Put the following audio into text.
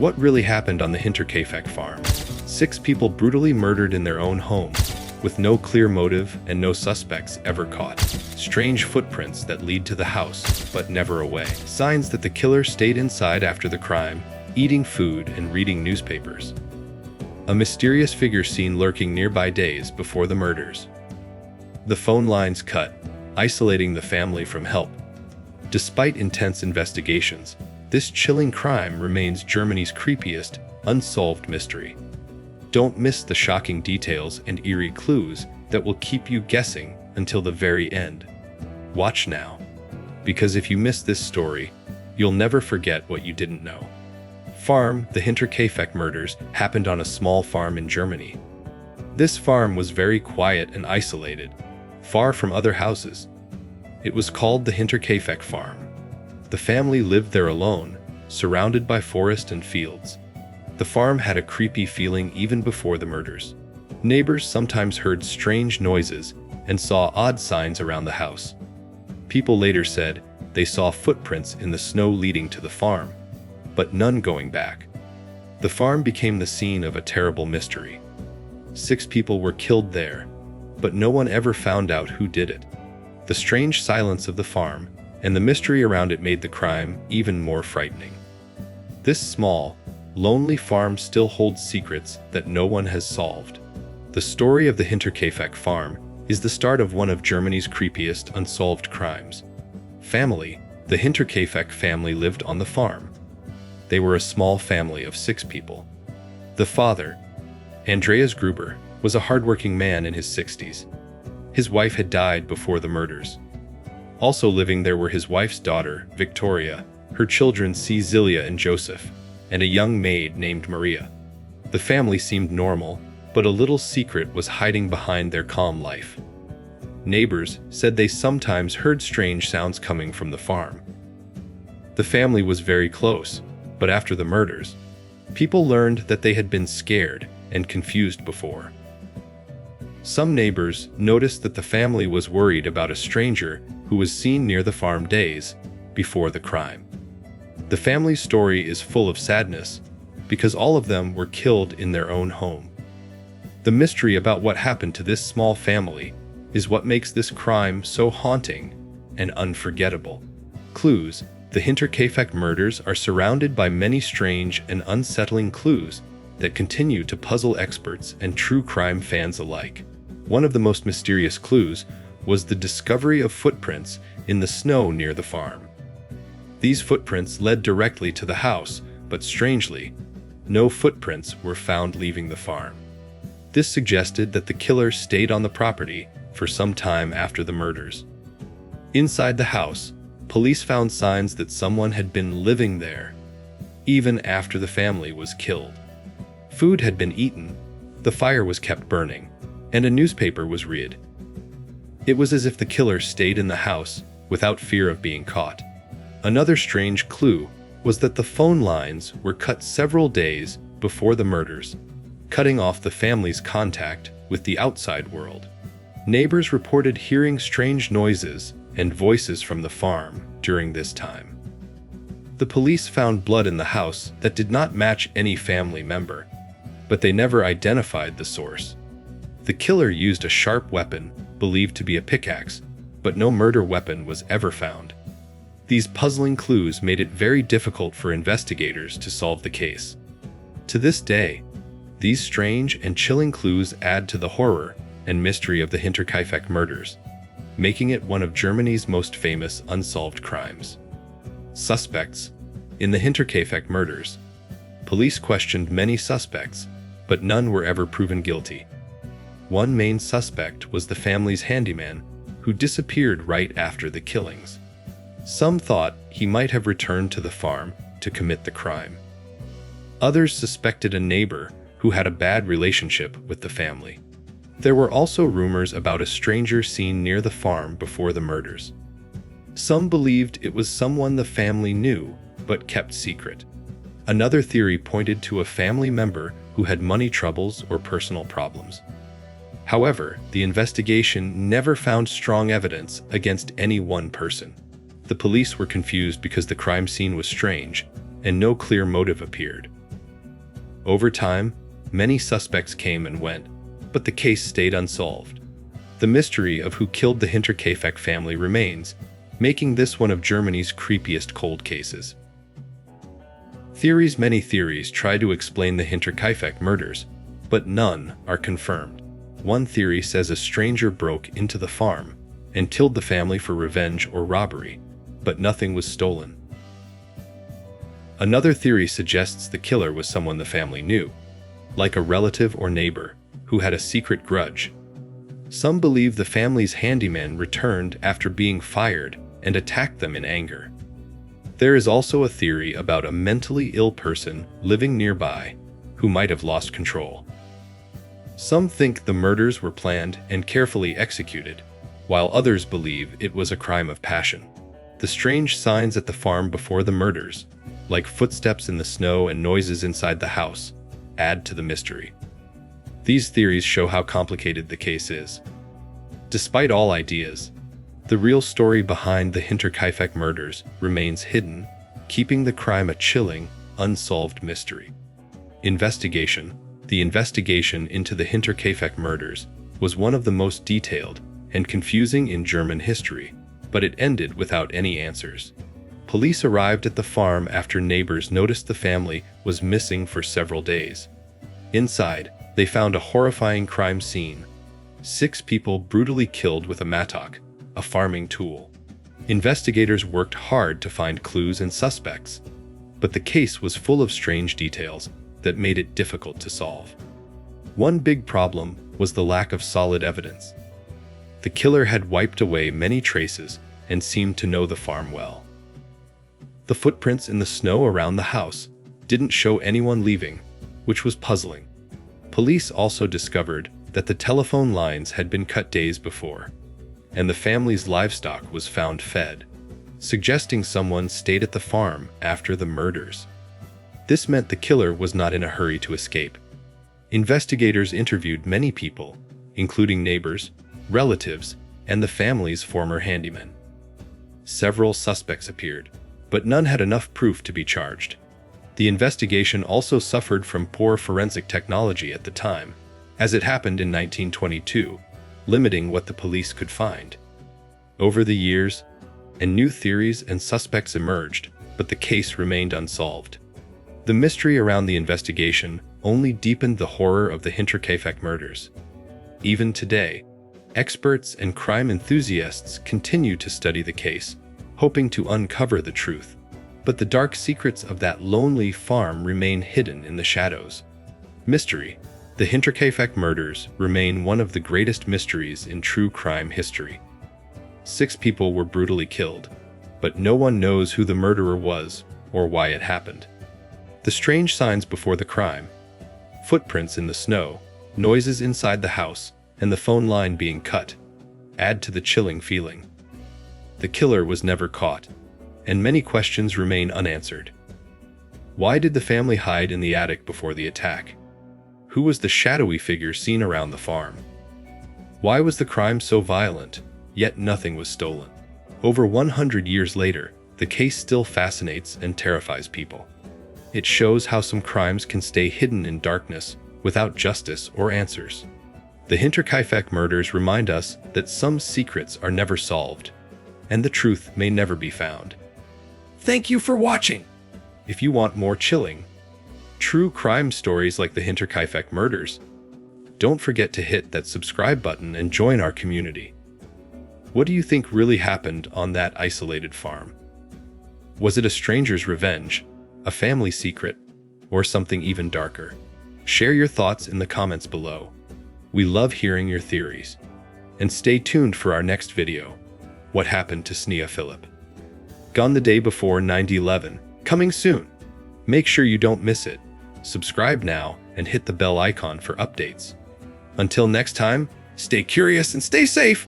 What really happened on the Hinterkaifeck farm? 6 people brutally murdered in their own home, with no clear motive and no suspects ever caught. Strange footprints that lead to the house, but never away. Signs that the killer stayed inside after the crime, eating food and reading newspapers. A mysterious figure seen lurking nearby days before the murders. The phone lines cut, isolating the family from help. Despite intense investigations, this chilling crime remains Germany's creepiest, unsolved mystery. Don't miss the shocking details and eerie clues that will keep you guessing until the very end. Watch now, because if you miss this story, you'll never forget what you didn't know. The Hinterkaifeck murders happened on a small farm in Germany. This farm was very quiet and isolated, far from other houses. It was called the Hinterkaifeck farm. The family lived there alone, surrounded by forest and fields. The farm had a creepy feeling even before the murders. Neighbors sometimes heard strange noises and saw odd signs around the house. People later said they saw footprints in the snow leading to the farm, but none going back. The farm became the scene of a terrible mystery. 6 people were killed there, but no one ever found out who did it. The strange silence of the farm and the mystery around it made the crime even more frightening. This small, lonely farm still holds secrets that no one has solved. The story of the Hinterkaifeck farm is the start of one of Germany's creepiest unsolved crimes. The Hinterkaifeck family lived on the farm. They were a small family of 6 people. The father, Andreas Gruber, was a hardworking man in his 60s. His wife had died before the murders. Also living there were his wife's daughter, Victoria, her children Cecilia and Joseph, and a young maid named Maria. The family seemed normal, but a little secret was hiding behind their calm life. Neighbors said they sometimes heard strange sounds coming from the farm. The family was very close, but after the murders, people learned that they had been scared and confused before. Some neighbors noticed that the family was worried about a stranger who was seen near the farm days before the crime. The family's story is full of sadness because all of them were killed in their own home. The mystery about what happened to this small family is what makes this crime so haunting and unforgettable. Clues: the Hinterkaifeck murders are surrounded by many strange and unsettling clues that continue to puzzle experts and true crime fans alike. One of the most mysterious clues was the discovery of footprints in the snow near the farm. These footprints led directly to the house, but strangely, no footprints were found leaving the farm. This suggested that the killer stayed on the property for some time after the murders. Inside the house, police found signs that someone had been living there, even after the family was killed. Food had been eaten, the fire was kept burning, and a newspaper was read. It was as if the killer stayed in the house without fear of being caught. Another strange clue was that the phone lines were cut several days before the murders, cutting off the family's contact with the outside world. Neighbors reported hearing strange noises and voices from the farm during this time. The police found blood in the house that did not match any family member, but they never identified the source. The killer used a sharp weapon, believed to be a pickaxe, but no murder weapon was ever found. These puzzling clues made it very difficult for investigators to solve the case. To this day, these strange and chilling clues add to the horror and mystery of the Hinterkaifeck murders, making it one of Germany's most famous unsolved crimes. Suspects: in the Hinterkaifeck murders, police questioned many suspects, but none were ever proven guilty. One main suspect was the family's handyman, who disappeared right after the killings. Some thought he might have returned to the farm to commit the crime. Others suspected a neighbor who had a bad relationship with the family. There were also rumors about a stranger seen near the farm before the murders. Some believed it was someone the family knew but kept secret. Another theory pointed to a family member who had money troubles or personal problems. However, the investigation never found strong evidence against any one person. The police were confused because the crime scene was strange, and no clear motive appeared. Over time, many suspects came and went, but the case stayed unsolved. The mystery of who killed the Hinterkaifeck family remains, making this one of Germany's creepiest cold cases. Many theories try to explain the Hinterkaifeck murders, but none are confirmed. One theory says a stranger broke into the farm and killed the family for revenge or robbery, but nothing was stolen. Another theory suggests the killer was someone the family knew, like a relative or neighbor who had a secret grudge. Some believe the family's handyman returned after being fired and attacked them in anger. There is also a theory about a mentally ill person living nearby who might have lost control. Some think the murders were planned and carefully executed, while others believe it was a crime of passion. The strange signs at the farm before the murders, like footsteps in the snow and noises inside the house, add to the mystery. These theories show how complicated the case is. Despite all ideas, the real story behind the Hinterkaifeck murders remains hidden, keeping the crime a chilling, unsolved mystery. Investigation. The investigation into the Hinterkaifeck murders was one of the most detailed and confusing in German history, but it ended without any answers. Police arrived at the farm after neighbors noticed the family was missing for several days. Inside, they found a horrifying crime scene. 6 people brutally killed with a mattock, a farming tool. Investigators worked hard to find clues and suspects, but the case was full of strange details that made it difficult to solve. One big problem was the lack of solid evidence. The killer had wiped away many traces and seemed to know the farm well. The footprints in the snow around the house didn't show anyone leaving, which was puzzling. Police also discovered that the telephone lines had been cut days before, and the family's livestock was found fed, suggesting someone stayed at the farm after the murders. This meant the killer was not in a hurry to escape. Investigators interviewed many people, including neighbors, relatives, and the family's former handyman. Several suspects appeared, but none had enough proof to be charged. The investigation also suffered from poor forensic technology at the time, as it happened in 1922, limiting what the police could find. Over the years, new theories and suspects emerged, but the case remained unsolved. The mystery around the investigation only deepened the horror of the Hinterkaifeck murders. Even today, experts and crime enthusiasts continue to study the case, hoping to uncover the truth. But the dark secrets of that lonely farm remain hidden in the shadows. Mystery. The Hinterkaifeck murders remain one of the greatest mysteries in true crime history. 6 people were brutally killed, but no one knows who the murderer was or why it happened. The strange signs before the crime, footprints in the snow, noises inside the house, and the phone line being cut, add to the chilling feeling. The killer was never caught, and many questions remain unanswered. Why did the family hide in the attic before the attack? Who was the shadowy figure seen around the farm? Why was the crime so violent, yet nothing was stolen? Over 100 years later, the case still fascinates and terrifies people. It shows how some crimes can stay hidden in darkness without justice or answers. The Hinterkaifeck murders remind us that some secrets are never solved, and the truth may never be found. Thank you for watching! If you want more chilling, true crime stories like the Hinterkaifeck murders, don't forget to hit that subscribe button and join our community. What do you think really happened on that isolated farm? Was it a stranger's revenge, a family secret, or something even darker? Share your thoughts in the comments below. We love hearing your theories. And stay tuned for our next video, What Happened to Snia Philip? Gone the Day Before 9/11, coming soon. Make sure you don't miss it. Subscribe now and hit the bell icon for updates. Until next time, stay curious and stay safe.